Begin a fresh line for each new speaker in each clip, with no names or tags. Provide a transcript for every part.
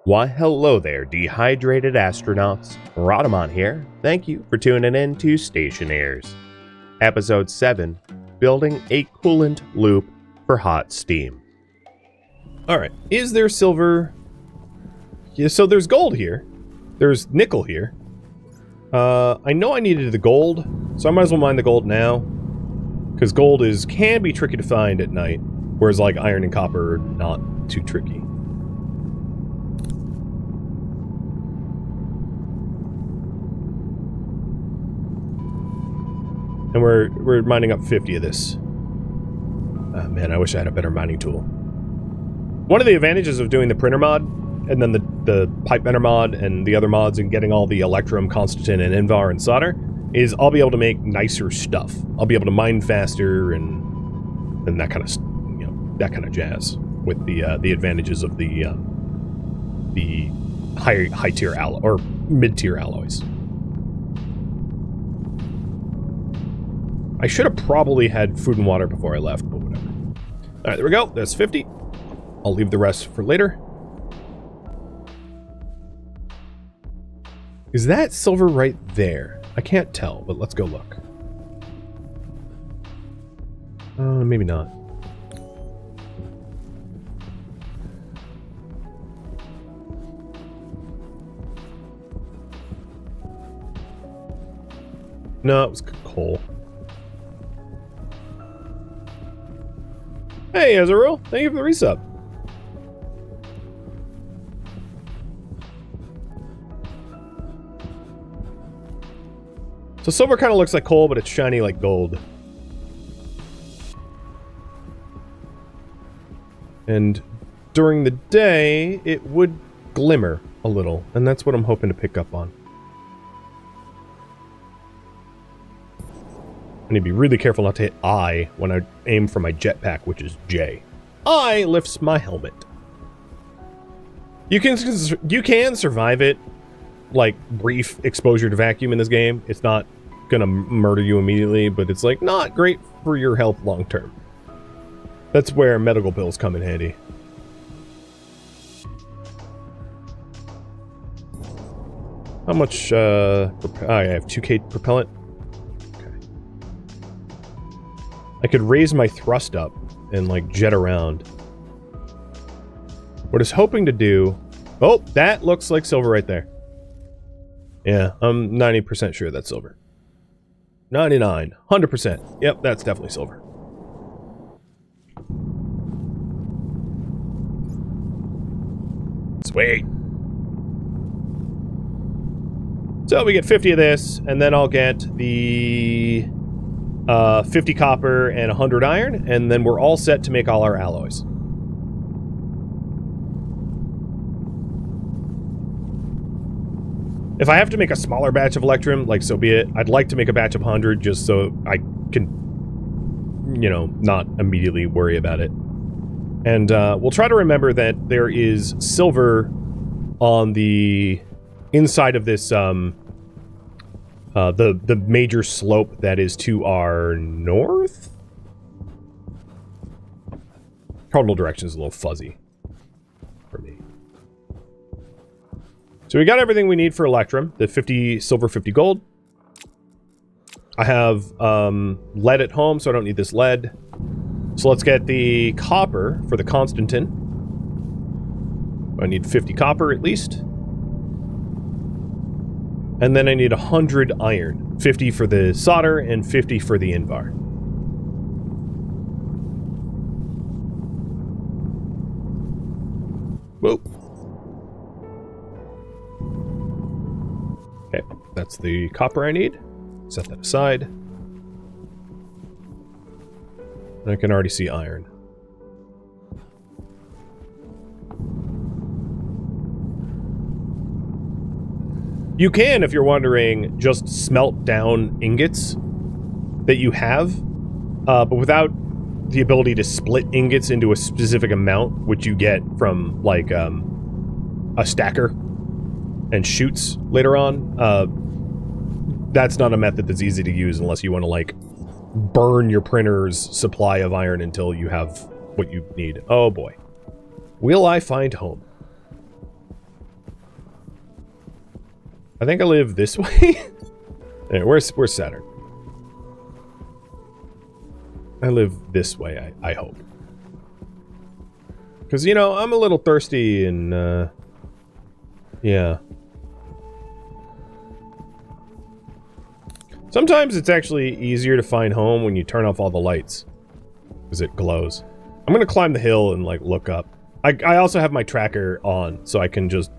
Why hello there, dehydrated astronauts. Rodamon here. Thank you for tuning in to Stationeers. Episode 7, Building a Coolant Loop for Hot Steam. Alright, is there silver? Yeah, so there's gold here. There's nickel here. I know I needed the gold, so I might as well mine the gold now. Because gold can be tricky to find at night, whereas like iron and copper are not too tricky. And we're mining up 50 of this. Oh man, I wish I had a better mining tool. One of the advantages of doing the printer mod, and then the pipe bender mod, and the other mods, and getting all the electrum, constantin, and invar and solder, is I'll be able to make nicer stuff. I'll be able to mine faster and that kind of, that kind of jazz with the advantages of the high tier alloy or mid tier alloys. I should have probably had food and water before I left, but whatever. Alright, there we go. That's 50. I'll leave the rest for later. Is that silver right there? I can't tell, but let's go look. Maybe not. No, it was coal. Hey, Azarul, thank you for the resub. So silver kind of looks like coal, but it's shiny like gold. And during the day, it would glimmer a little, and that's what I'm hoping to pick up on. I need to be really careful not to hit I when I aim for my jetpack, which is J. I lifts my helmet. You can survive it, like brief exposure to vacuum in this game. It's not gonna murder you immediately, but it's like not great for your health long term. That's where medical pills come in handy. How much? I have 2K propellant. I could raise my thrust up and, like, jet around. What I was hoping to do... Oh, that looks like silver right there. Yeah, I'm 90% sure that's silver. 99. 100%. Yep, that's definitely silver. Sweet. So we get 50 of this, and then I'll get the... 50 copper and 100 iron, and then we're all set to make all our alloys. If I have to make a smaller batch of electrum, like, so be it. I'd like to make a batch of 100 just so I can, not immediately worry about it. And we'll try to remember that there is silver on the inside of this, the major slope that is to our north? Cardinal direction is a little fuzzy for me. So we got everything we need for electrum. The 50 silver, 50 gold. I have lead at home, so I don't need this lead. So let's get the copper for the constantin. I need 50 copper at least. And then I need 100 iron. 50 for the solder and 50 for the invar. Whoa. Okay, that's the copper I need. Set that aside. And I can already see iron. You can, if you're wondering, just smelt down ingots that you have, but without the ability to split ingots into a specific amount, which you get from, like, a stacker and chutes later on. That's not a method that's easy to use unless you want to, like, burn your printer's supply of iron until you have what you need. Oh boy. Will I find home? I think I live this way. Yeah, where's Saturn? I live this way, I hope. Because, you know, I'm a little thirsty and, yeah. Sometimes it's actually easier to find home when you turn off all the lights. Because it glows. I'm gonna climb the hill and, like, look up. I also have my tracker on, so I can just,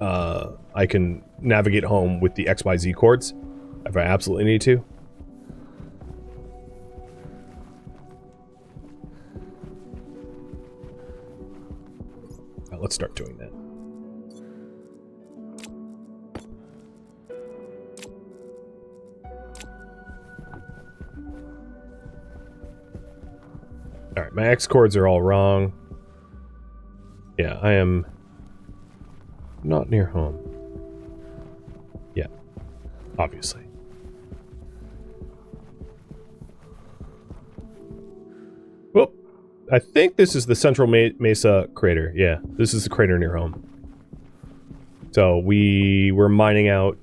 I can navigate home with the XYZ coords if I absolutely need to. Let's start doing that. Alright, my X coords are all wrong. Yeah, I am not near home. Yeah, obviously. Whoop. I think this is the Central Mesa crater. Yeah, this is the crater near home. So we were mining out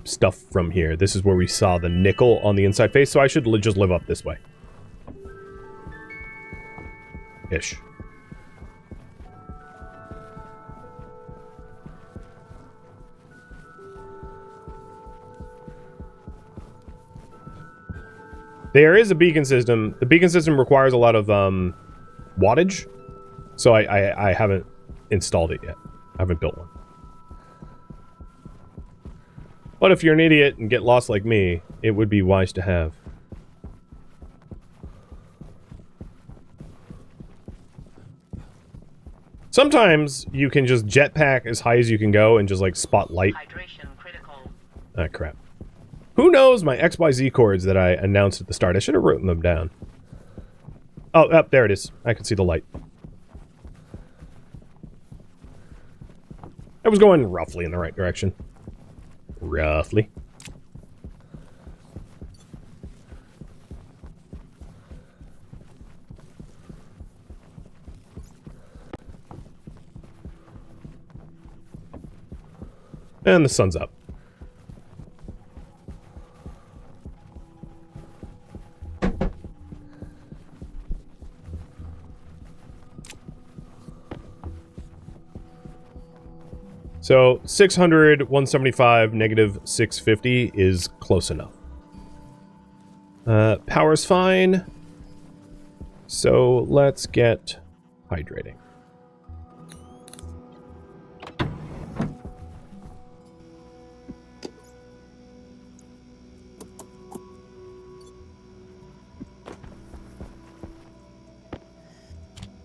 stuff from here. This is where we saw the nickel on the inside face, so I should just live up this way. Ish. There is a beacon system. The beacon system requires a lot of wattage, so I haven't installed it yet. I haven't built one. But if you're an idiot and get lost like me, it would be wise to have. Sometimes you can just jetpack as high as you can go and just like spot light. Hydration critical. Ah, crap. Who knows my XYZ coords that I announced at the start? I should have written them down. Oh, there it is. I can see the light. I was going roughly in the right direction. Roughly. And the sun's up. So 600, 175, negative 650 is close enough. Power's fine. So let's get hydrating.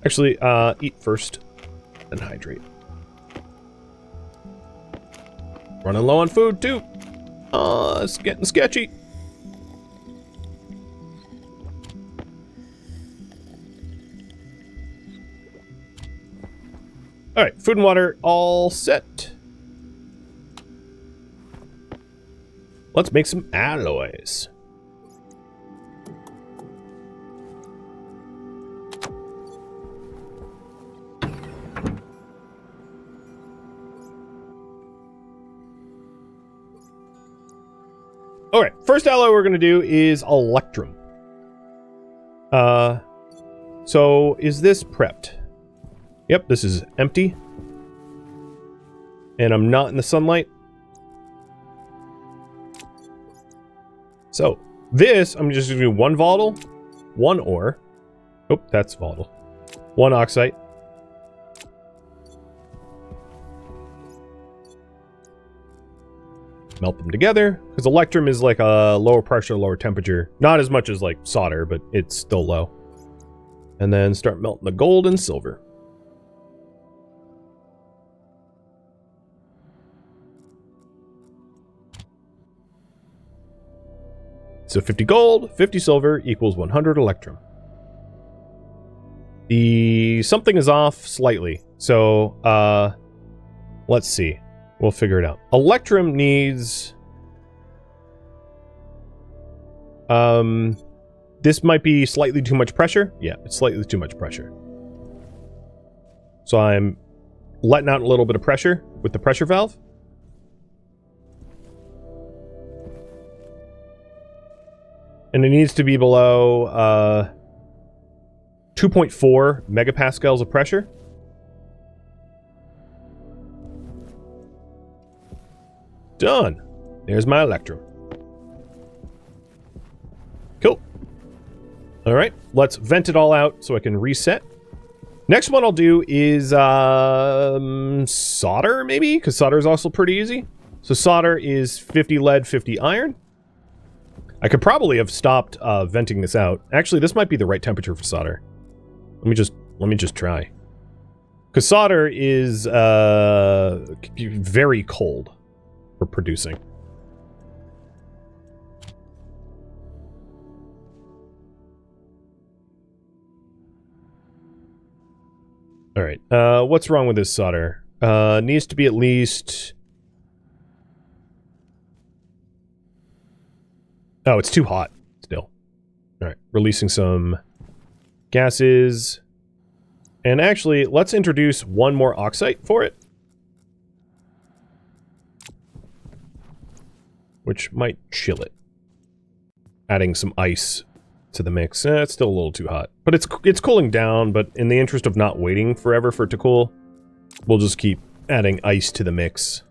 Actually, eat first, then hydrate. Running low on food, too. It's getting sketchy. Alright, food and water all set. Let's make some alloys. Alright, first alloy we're going to do is electrum. So is this prepped? Yep, this is empty. And I'm not in the sunlight. So, this, I'm just going to do one volatile, one ore. Oh, that's volatile. One oxide. Melt them together, because electrum is like a lower pressure, lower temperature. Not as much as like solder, but it's still low. And then start melting the gold and silver. So 50 gold, 50 silver equals 100 electrum. The something is off slightly. So, let's see. We'll figure it out. Electrum needs... this might be slightly too much pressure. Yeah, it's slightly too much pressure. So I'm letting out a little bit of pressure with the pressure valve. And it needs to be below 2.4 megapascals of pressure. Done. There's my electrum. Cool. All right, let's vent it all out so I can reset. Next one I'll do is solder, maybe? Because solder is also pretty easy. So solder is 50 lead, 50 iron. I could probably have stopped venting this out. Actually, this might be the right temperature for solder. Let me just try. Because solder is very cold for producing. All right. What's wrong with this solder? Needs to be at least... Oh, it's too hot still. All right. Releasing some gases. And actually, let's introduce one more oxide for it. Which might chill it. Adding some ice to the mix. It's still a little too hot. But it's cooling down, but in the interest of not waiting forever for it to cool, we'll just keep adding ice to the mix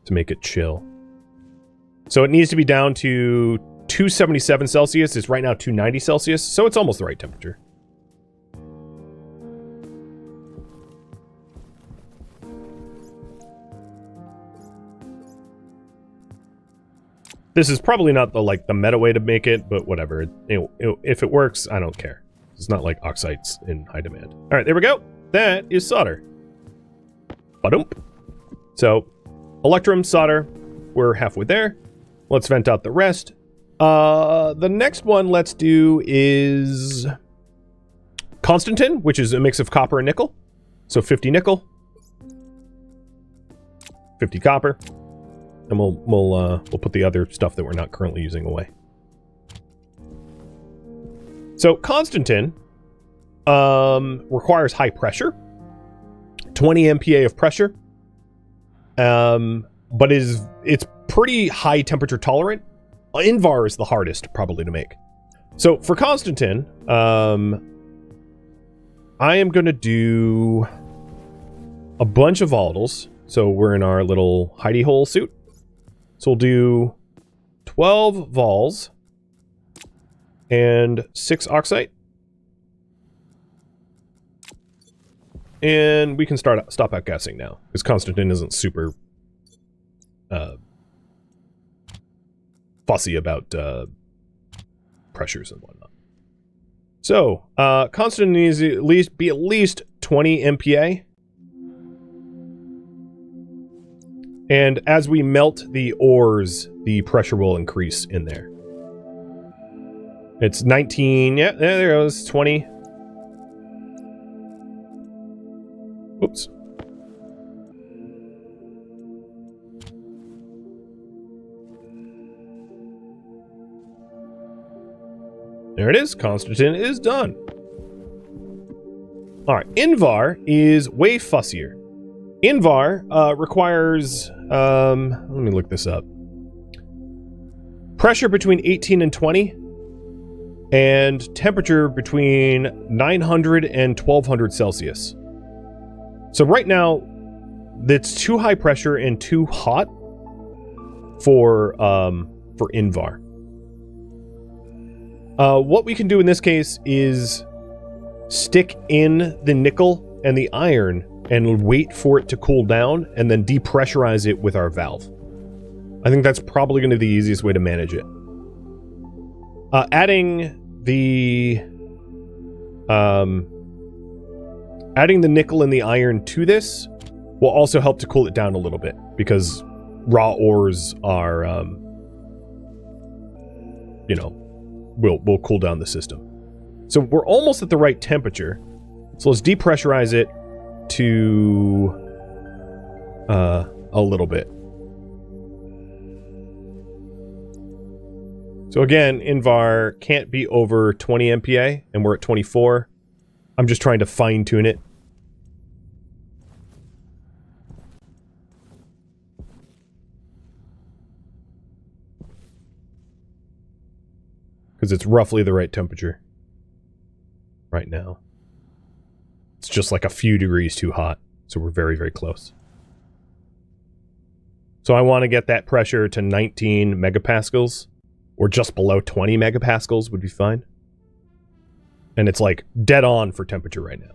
to make it chill. So it needs to be down to 277 Celsius. It's right now 290 Celsius, so it's almost the right temperature. This is probably not the meta way to make it, but whatever. If it works, I don't care. It's not like oxide's in high demand. All right, there we go. That is solder. Ba-dump. So, electrum, solder, we're halfway there. Let's vent out the rest. The next one let's do is Constantin, which is a mix of copper and nickel. So 50 nickel, 50 copper. And we'll put the other stuff that we're not currently using away. So Constantin requires high pressure, 20 MPa of pressure, but it's pretty high temperature tolerant. Invar is the hardest probably to make. So for Constantin, I am going to do a bunch of volatiles. So we're in our little hidey hole suit. So we'll do 12 vols and 6 oxide. And we can stop outgassing now, because Constantin isn't super fussy about pressures and whatnot. So, Constantin needs to be at least 20 MPa. And as we melt the ores, the pressure will increase in there. It's 19, yeah, there it goes, 20. Oops. There it is, Constantin is done. Alright, Invar is way fussier. Invar requires, let me look this up. Pressure between 18 and 20, and temperature between 900 and 1200 Celsius. So right now, that's too high pressure and too hot for Invar. What we can do in this case is stick in the nickel and the iron and wait for it to cool down, and then depressurize it with our valve. I think that's probably going to be the easiest way to manage it. Adding the nickel and the iron to this will also help to cool it down a little bit, because raw ores are, will cool down the system. So we're almost at the right temperature. So let's depressurize it to a little bit. So again, Invar can't be over 20 MPa, and we're at 24. I'm just trying to fine-tune it. because it's roughly the right temperature right now. It's just like a few degrees too hot, so we're very, very close. So I want to get that pressure to 19 megapascals, or just below 20 megapascals would be fine. And it's like dead on for temperature right now.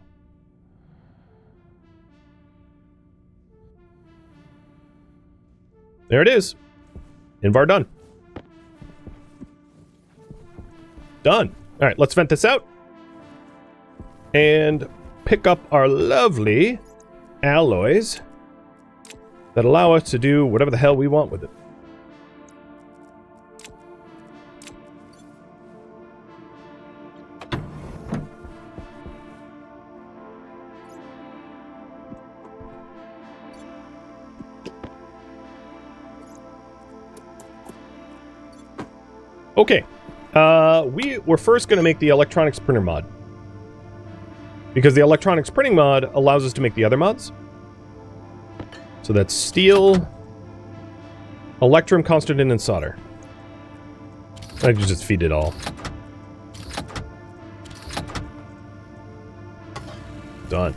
There it is. Invar done. Done. All right, let's vent this out. And pick up our lovely alloys that allow us to do whatever the hell we want with it. Okay, we're first going to make the electronics printer mod, because the electronics printing mod allows us to make the other mods. So that's steel, electrum, constantin, and solder. I can just feed it all. Done.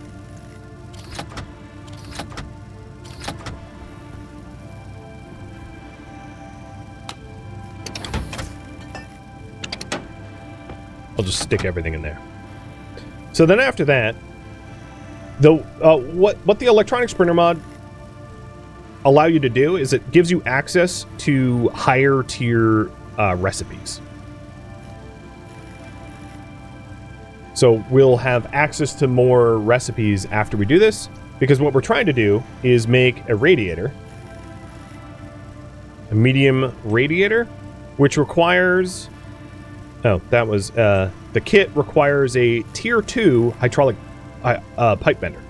I'll just stick everything in there. So then after that, what the electronics printer mod allow you to do is it gives you access to higher tier recipes. So we'll have access to more recipes after we do this, because what we're trying to do is make a radiator, a medium radiator, which requires... Oh, that was... the kit requires a tier 2 hydraulic pipe bender.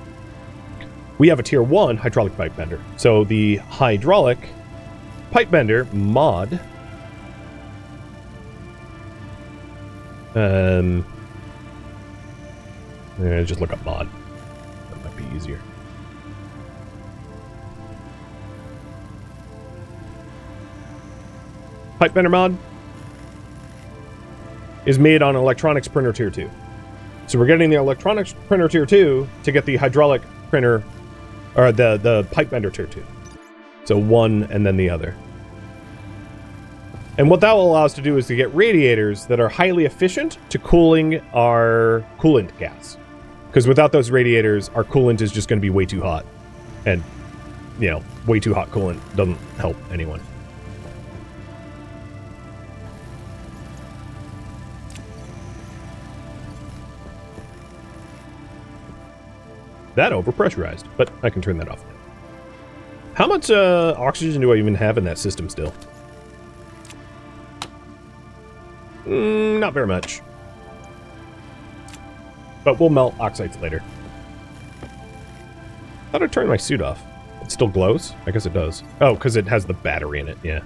We have a tier 1 hydraulic pipe bender. So the hydraulic pipe bender mod... just look up mod. That might be easier. Pipe bender mod is made on electronics printer tier 2. So we're getting the electronics printer tier 2 to get the hydraulic printer, or the pipe bender tier 2. So one and then the other. And what that will allow us to do is to get radiators that are highly efficient to cooling our coolant gas. Because without those radiators, our coolant is just going to be way too hot. And, you know, way too hot coolant doesn't help anyone. That overpressurized, but I can turn that off now. How much oxygen do I even have in that system still? Not very much. But we'll melt oxides later. Thought I'd turn my suit off. It still glows? I guess it does. Oh, because it has the battery in it, yeah.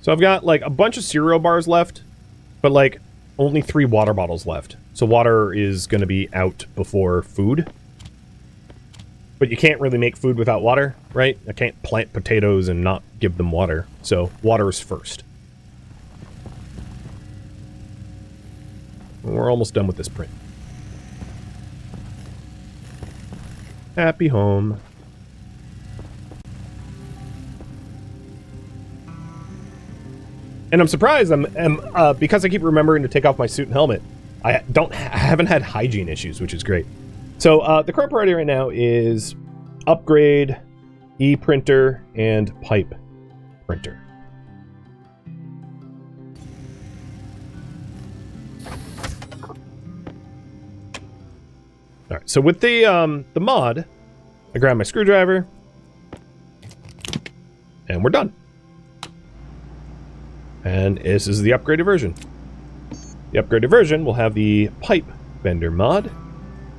So I've got, like, a bunch of cereal bars left, but, like, only 3 water bottles left. So water is going to be out before food. But you can't really make food without water, right? I can't plant potatoes and not give them water. So water is first. We're almost done with this print. Happy home. And I'm surprised, because I keep remembering to take off my suit and helmet, I haven't had hygiene issues, which is great. So the current priority right now is upgrade, e-printer, and pipe printer. All right, so with the mod, I grab my screwdriver, and we're done. And this is the upgraded version. The upgraded version will have the pipe bender mod.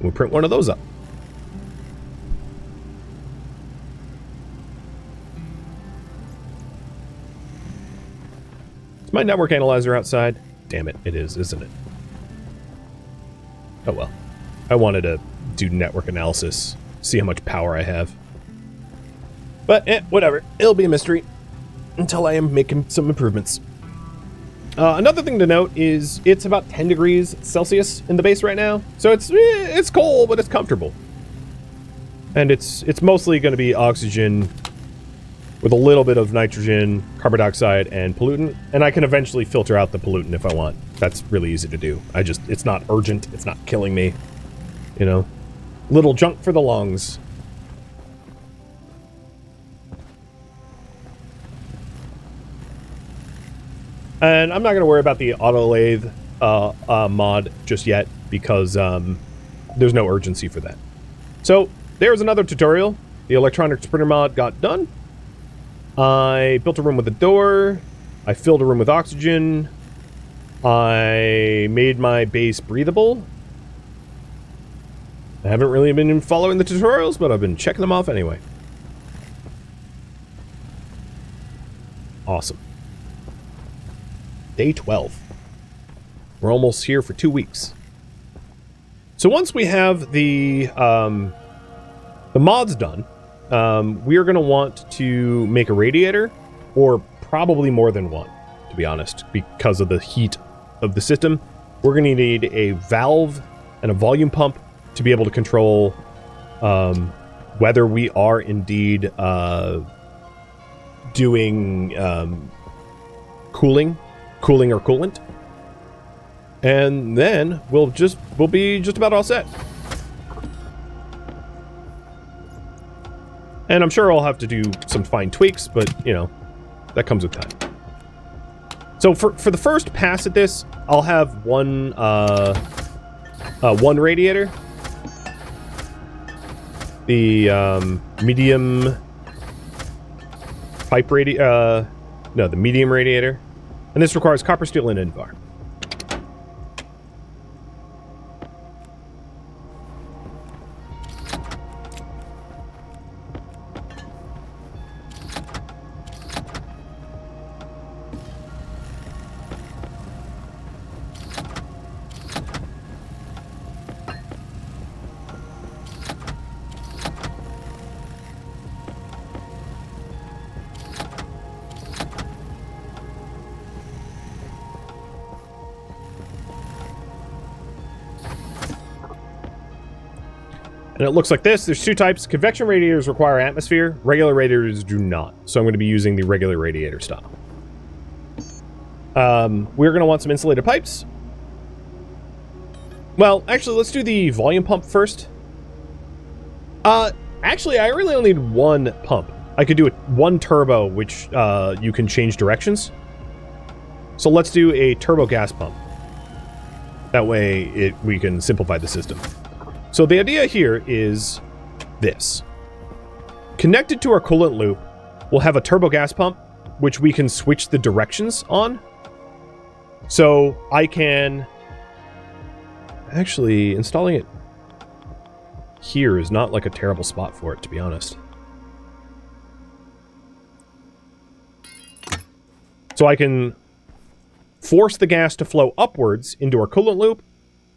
We'll print one of those up. Is my network analyzer outside? Damn it, it is, isn't it?
Oh well. I wanted to do network analysis, see how much power I have. But, whatever. It'll be a mystery until I am making some improvements. Another thing to note is it's about 10 degrees Celsius in the base right now. So it's cold, but it's comfortable. And it's mostly going to be oxygen with a little bit of nitrogen, carbon dioxide, and pollutant. And I can eventually filter out the pollutant if I want. That's really easy to do. It's not urgent. It's not killing me. You know, little junk for the lungs. And I'm not going to worry about the auto lathe mod just yet because there's no urgency for that. So there's another tutorial. The electronic sprinter mod got done. I built a room with a door. I filled a room with oxygen. I made my base breathable. I haven't really been following the tutorials, but I've been checking them off anyway. Awesome. Day 12. We're almost here for 2 weeks. So once we have the mods done, we are going to want to make a radiator, or probably more than one, to be honest, because of the heat of the system. We're going to need a valve and a volume pump to be able to control whether we are indeed doing cooling or coolant, and then we'll be just about all set. And I'm sure I'll have to do some fine tweaks, but you know, that comes with time. So for the first pass at this, I'll have one radiator, the medium pipe radiator, no, the medium radiator. And this requires copper, steel, and Invar. And it looks like this. There's two types. Convection radiators require atmosphere. Regular radiators do not. So I'm going to be using the regular radiator style. We're going to want some insulated pipes. Well, actually, let's do the volume pump first. Actually, I really only need one pump. I could do one turbo, which you can change directions. So let's do a turbo gas pump. That way we can simplify the system. So the idea here is this. Connected to our coolant loop, we'll have a turbo gas pump, which we can switch the directions on. So I can... Actually, installing it here is not like a terrible spot for it, to be honest. So I can force the gas to flow upwards into our coolant loop,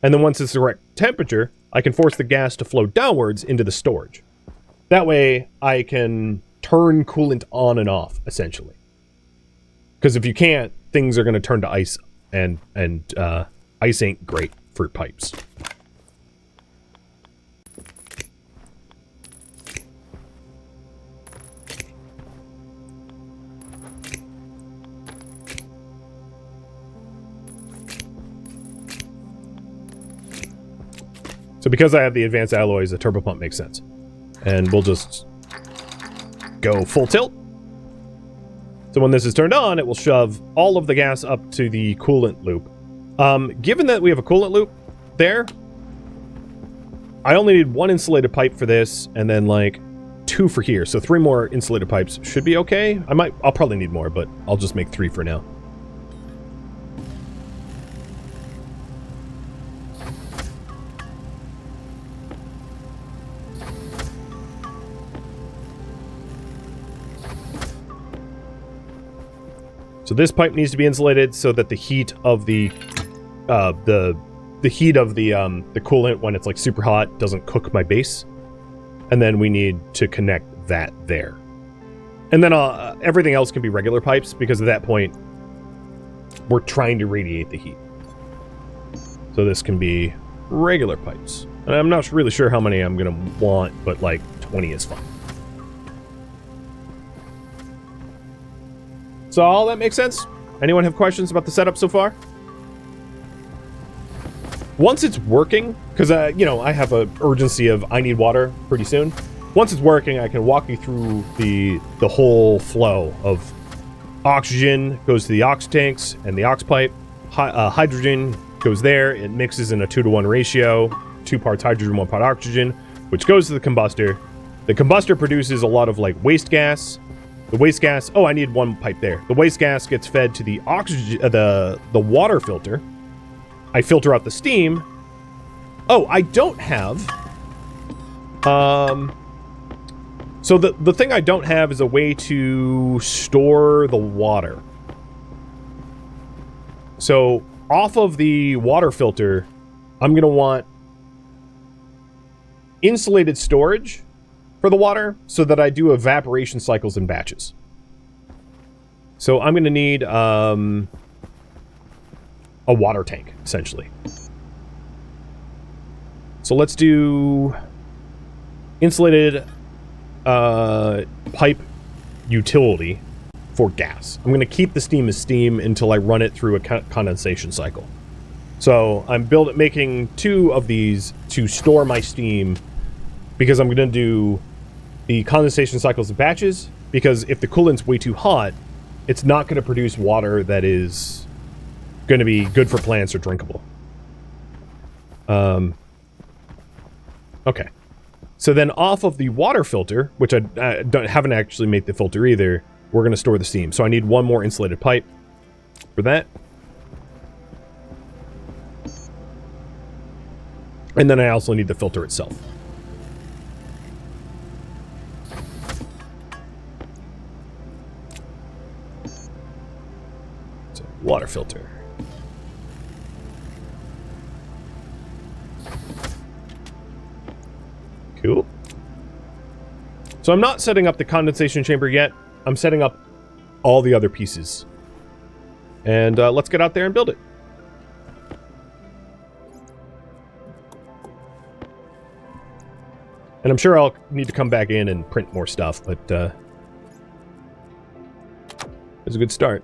and then once it's the correct temperature, I can force the gas to flow downwards into the storage. That way, I can turn coolant on and off, essentially. Because if you can't, things are going to turn to ice, and ice ain't great for pipes. So because I have the advanced alloys, the turbo pump makes sense. And we'll just go full tilt. So when this is turned on, it will shove all of the gas up to the coolant loop. Given that we have a coolant loop there, I only need one insulated pipe for this, and then like 2 for here. So 3 more insulated pipes should be okay. I'll probably need more, but I'll just make 3 for now. So this pipe needs to be insulated so that the heat of the the heat of the coolant when it's like super hot doesn't cook my base. And then we need to connect that there. And then everything else can be regular pipes, because at that point, we're trying to radiate the heat. So this can be regular pipes. And I'm not really sure how many I'm going to want, but like 20 is fine. So all that makes sense? Anyone have questions about the setup so far? Once it's working, because, you know, I have an urgency of I need water pretty soon. Once it's working, I can walk you through the whole flow of oxygen goes to the ox tanks and the ox pipe. Hydrogen goes there. It mixes in a 2-to-1 ratio. 2 parts hydrogen, 1 part oxygen, which goes to the combustor. The combustor produces a lot of, like, waste gas. The waste gas... Oh, I need 1 pipe there. The waste gas gets fed to the oxygen... the water filter. I filter out the steam. Oh, I don't have... So the thing I don't have is a way to store the water. So off of the water filter, I'm going to want insulated storage for the water so that I do evaporation cycles in batches. So I'm going to need a water tank, essentially. So let's do insulated pipe utility for gas. I'm going to keep the steam as steam until I run it through a condensation cycle. So I'm making 2 of these to store my steam, because I'm going to do the condensation cycles in batches, because if the coolant's way too hot, it's not going to produce water that is going to be good for plants or drinkable. Okay. So then off of the water filter, which I haven't actually made the filter either, we're going to store the steam. So I need 1 more insulated pipe for that. And then I also need the filter itself. So water filter. Cool. So I'm not setting up the condensation chamber yet. I'm setting up all the other pieces. And let's get out there and build it. And I'm sure I'll need to come back in and print more stuff, but it's a good start.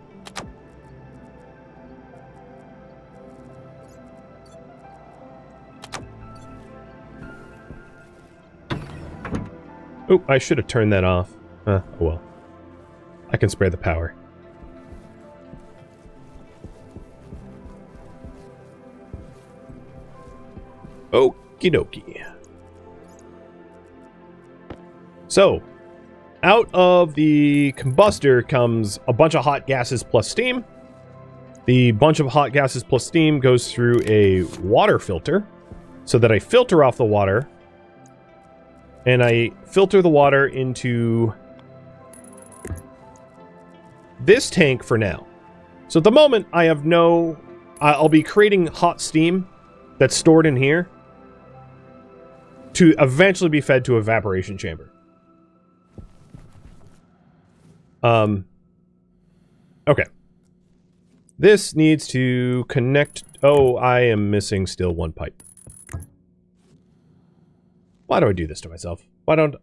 Oh, I should have turned that off. Oh well. I can spare the power. Okie dokie. So, out of the combustor comes a bunch of hot gases plus steam. The bunch of hot gases plus steam goes through a water filter, so that I filter off the water. And I filter the water into this tank for now. So at the moment, I have no... I'll be creating hot steam that's stored in here to eventually be fed to evaporation chamber. Okay. This needs to connect... Oh, I am missing still 1 pipe. Why do I do this to myself? Why don't...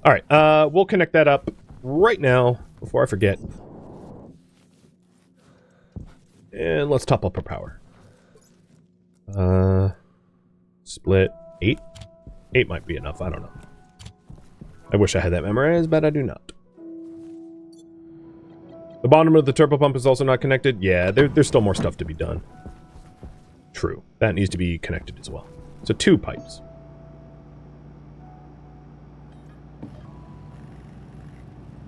Alright, we'll connect that up right now, before I forget. And let's top up our power. Split 8? 8 might be enough, I don't know. I wish I had that memorized, but I do not. The bottom of the turbo pump is also not connected. Yeah, there's still more stuff to be done. True. That needs to be connected as well. So 2 pipes.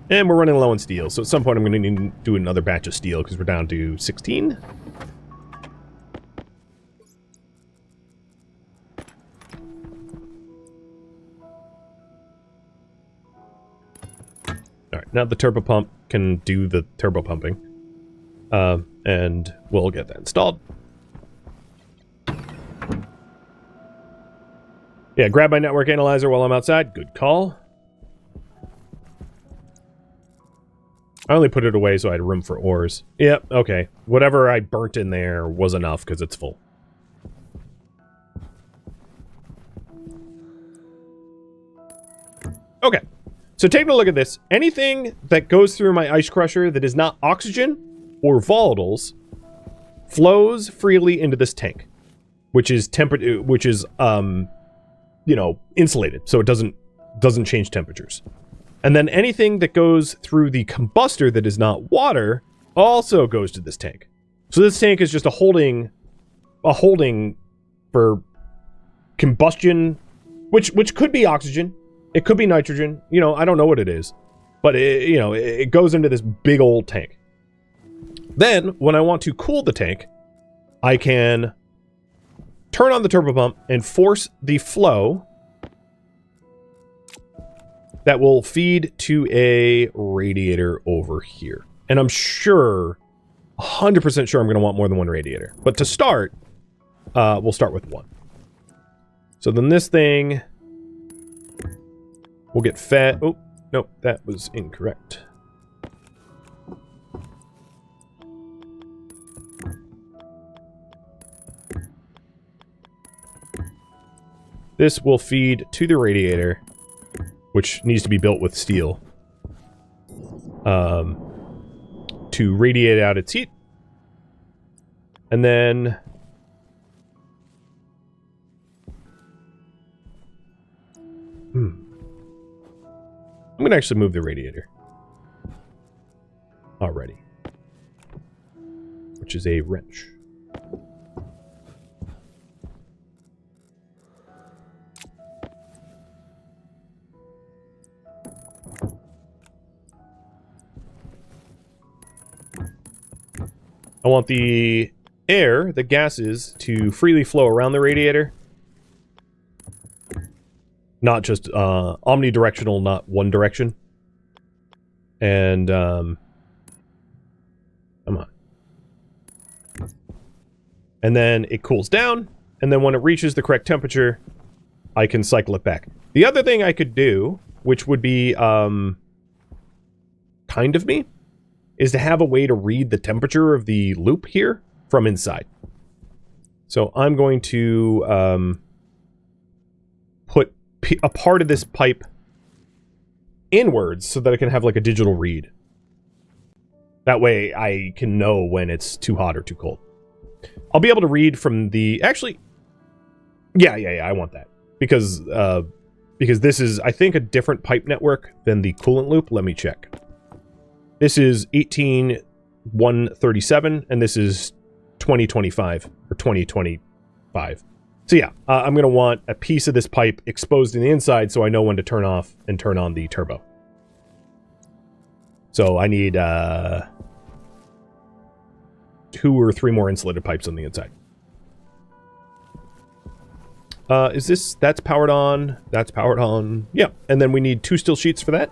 And we're running low on steel, so at some point I'm going to need to do another batch of steel, because we're down to 16. Alright, now the turbo pump can do the turbo pumping. And we'll get that installed. Yeah, grab my network analyzer while I'm outside. Good call. I only put it away so I had room for ores. Yep, okay. Whatever I burnt in there was enough because it's full. Okay, so taking a look at this. Anything that goes through my ice crusher that is not oxygen or volatiles flows freely into this tank, which is you know, insulated, so it doesn't change temperatures. And then anything that goes through the combustor that is not water also goes to this tank. So this tank is just a holding for combustion, which could be oxygen, it could be nitrogen. You know, I don't know what it is, but it goes into this big old tank. Then when I want to cool the tank, I can turn on the turbo pump and force the flow that will feed to a radiator over here. And I'm sure, 100% sure I'm going to want more than one radiator. But to start, we'll start with one. So then this thing will get fed. Oh, no, that was incorrect. This will feed to the radiator, which needs to be built with steel, to radiate out its heat. And then I'm going to actually move the radiator already, which is a wrench. I want the air, the gases, to freely flow around the radiator. Not just omnidirectional, not one direction. And, come on. And then it cools down, and then when it reaches the correct temperature, I can cycle it back. The other thing I could do, which would be, kind of me, is to have a way to read the temperature of the loop here from inside. So I'm going to put a part of this pipe inwards so that I can have like a digital read. That way I can know when it's too hot or too cold. I'll be able to read from the... Actually, yeah, I want that. Because this is, I think, a different pipe network than the coolant loop. Let me check. This is 18137, and this is 2025, or 2025. So yeah, I'm going to want a piece of this pipe exposed in the inside so I know when to turn off and turn on the turbo. So I need 2 or 3 more insulated pipes on the inside. That's powered on, that's powered on. Yeah, and then we need 2 steel sheets for that.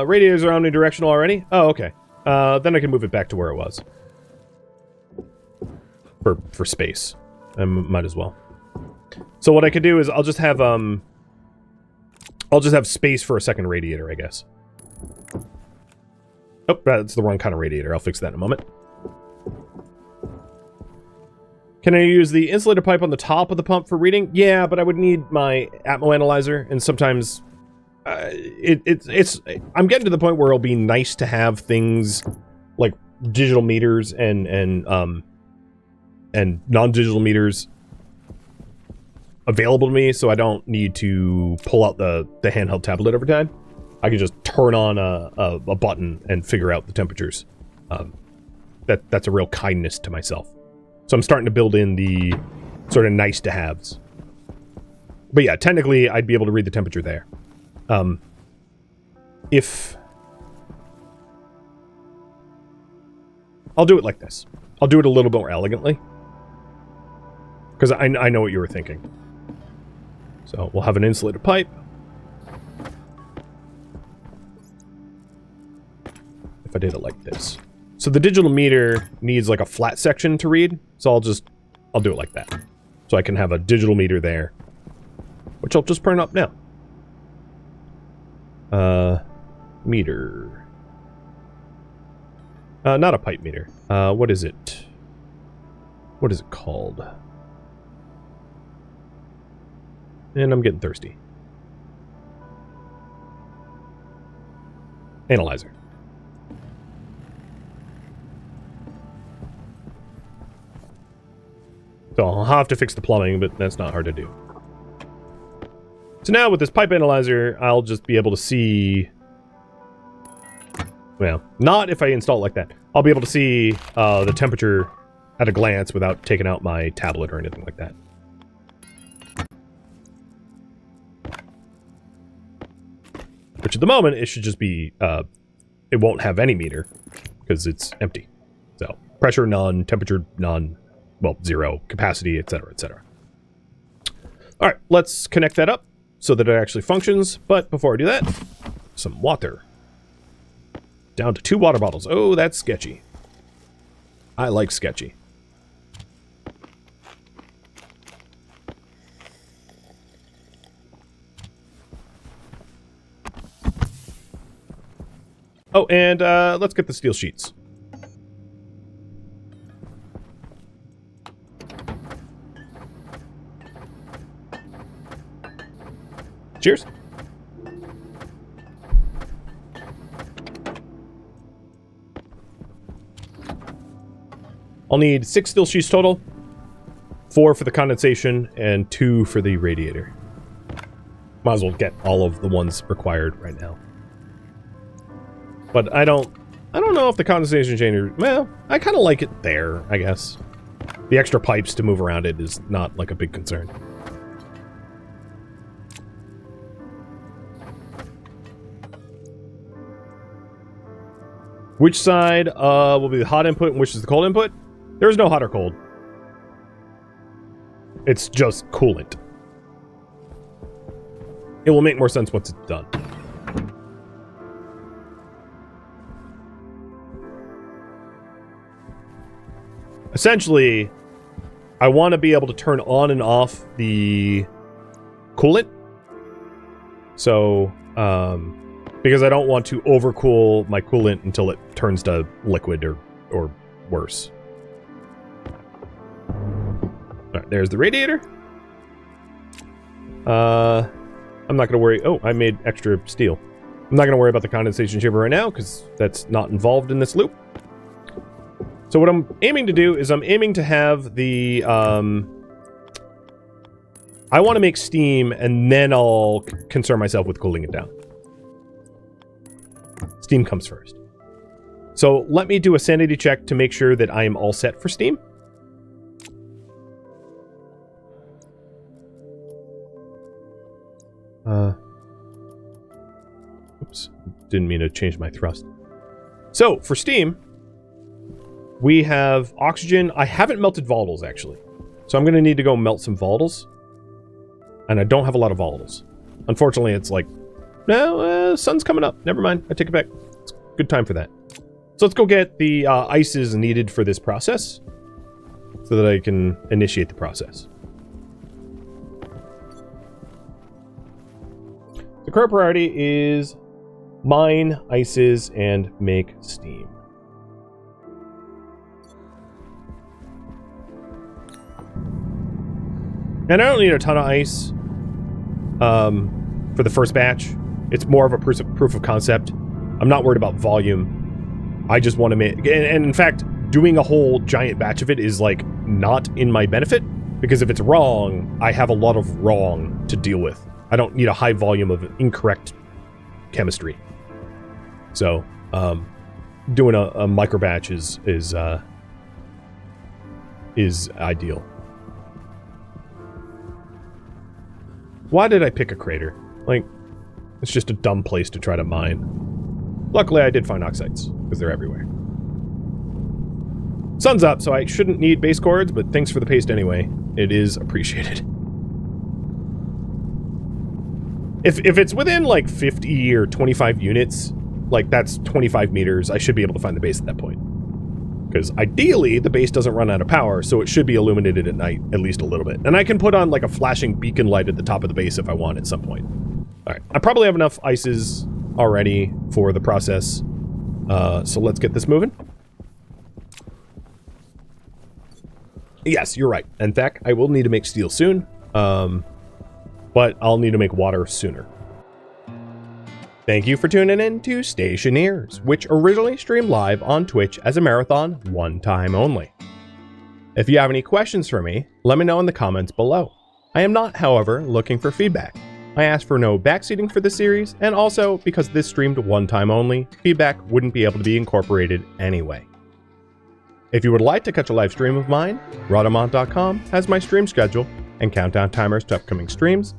Radiators are omnidirectional already? Oh, okay. Then I can move it back to where it was. For space. I might as well. So what I could do is I'll just have space for a second radiator, I guess. Oh, that's the wrong kind of radiator. I'll fix that in a moment. Can I use the insulated pipe on the top of the pump for reading? Yeah, but I would need my Atmo analyzer, and sometimes I'm getting to the point where it'll be nice to have things like digital meters and non-digital meters available to me, so I don't need to pull out the handheld tablet every time. I can just turn on a button and figure out the temperatures. That's a real kindness to myself. So I'm starting to build in the sort of nice to haves. But yeah, technically I'd be able to read the temperature there. If I'll do it like this. I'll do it a little bit more elegantly. Because I know what you were thinking. So we'll have an insulated pipe. If I did it like this. So the digital meter needs like a flat section to read. So I'll do it like that. So I can have a digital meter there, which I'll just print up now. Meter. Not a pipe meter. What is it? What is it called? And I'm getting thirsty. Analyzer. So I'll have to fix the plumbing, but that's not hard to do. So now with this pipe analyzer, I'll just be able to see... Well, not if I install it like that. I'll be able to see the temperature at a glance without taking out my tablet or anything like that. Which at the moment, it should just be... it won't have any meter, because it's empty. So, pressure, none. Temperature, none. Well, 0. Capacity, etc., etc. Alright, let's connect that up so that it actually functions. But before I do that, some water. Down to 2 water bottles. Oh, that's sketchy. I like sketchy. Oh, and let's get the steel sheets. Cheers. I'll need 6 steel sheets total. 4 for the condensation and 2 for the radiator. Might as well get all of the ones required right now. But I don't know if the condensation chamber... Well, I kind of like it there, I guess. The extra pipes to move around it is not like a big concern. Which side will be the hot input and which is the cold input? There's no hot or cold. It's just coolant. It will make more sense once it's done. Essentially, I want to be able to turn on and off the coolant. So, because I don't want to overcool my coolant until it turns to liquid or worse. Alright, there's the radiator. I'm not going to worry... Oh, I made extra steel. I'm not going to worry about the condensation chamber right now, because that's not involved in this loop. So what I'm aiming to do is I'm aiming to have the... I want to make steam, and then I'll concern myself with cooling it down. Steam comes first. So let me do a sanity check to make sure that I am all set for steam. Oops. Didn't mean to change my thrust. So, for steam, we have oxygen. I haven't melted volatiles, actually. So I'm going to need to go melt some volatiles. And I don't have a lot of volatiles. Unfortunately, it's like, no, sun's coming up. Never mind. I take it back. It's a good time for that. So let's go get the ices needed for this process so that I can initiate the process. The current priority is mine ices and make steam. And I don't need a ton of ice for the first batch. It's more of a proof of concept. I'm not worried about volume. I just want to make... And in fact, doing a whole giant batch of it is, like, not in my benefit. Because if it's wrong, I have a lot of wrong to deal with. I don't need a high volume of incorrect chemistry. So, doing a micro batch is ideal. Why did I pick a crater? Like, it's just a dumb place to try to mine. Luckily, I did find oxides, because they're everywhere. Sun's up, so I shouldn't need base cords, but thanks for the paste anyway. It is appreciated. If it's within, like, 50 or 25 units, like, that's 25 meters, I should be able to find the base at that point. Because ideally, the base doesn't run out of power, so it should be illuminated at night, at least a little bit. And I can put on like a flashing beacon light at the top of the base if I want at some point. All right, I probably have enough ices already for the process. So let's get this moving. Yes, you're right. In fact, I will need to make steel soon, but I'll need to make water sooner. Thank you for tuning in to Stationeers, which originally streamed live on Twitch as a marathon, one time only. If you have any questions for me, let me know in the comments below. I am not, however, looking for feedback. I asked for no backseating for the series, and also because this streamed one time only, feedback wouldn't be able to be incorporated anyway. If you would like to catch a live stream of mine, Rhodamont.com has my stream schedule and countdown timers to upcoming streams.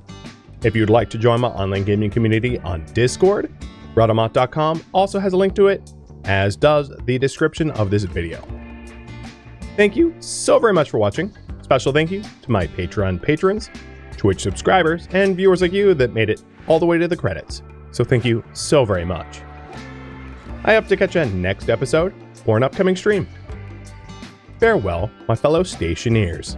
If you'd like to join my online gaming community on Discord, Rhodamont.com also has a link to it, as does the description of this video. Thank you so very much for watching. Special thank you to my Patreon patrons, Twitch subscribers, and viewers like you that made it all the way to the credits. So thank you so very much. I hope to catch you next episode or an upcoming stream. Farewell, my fellow Stationeers.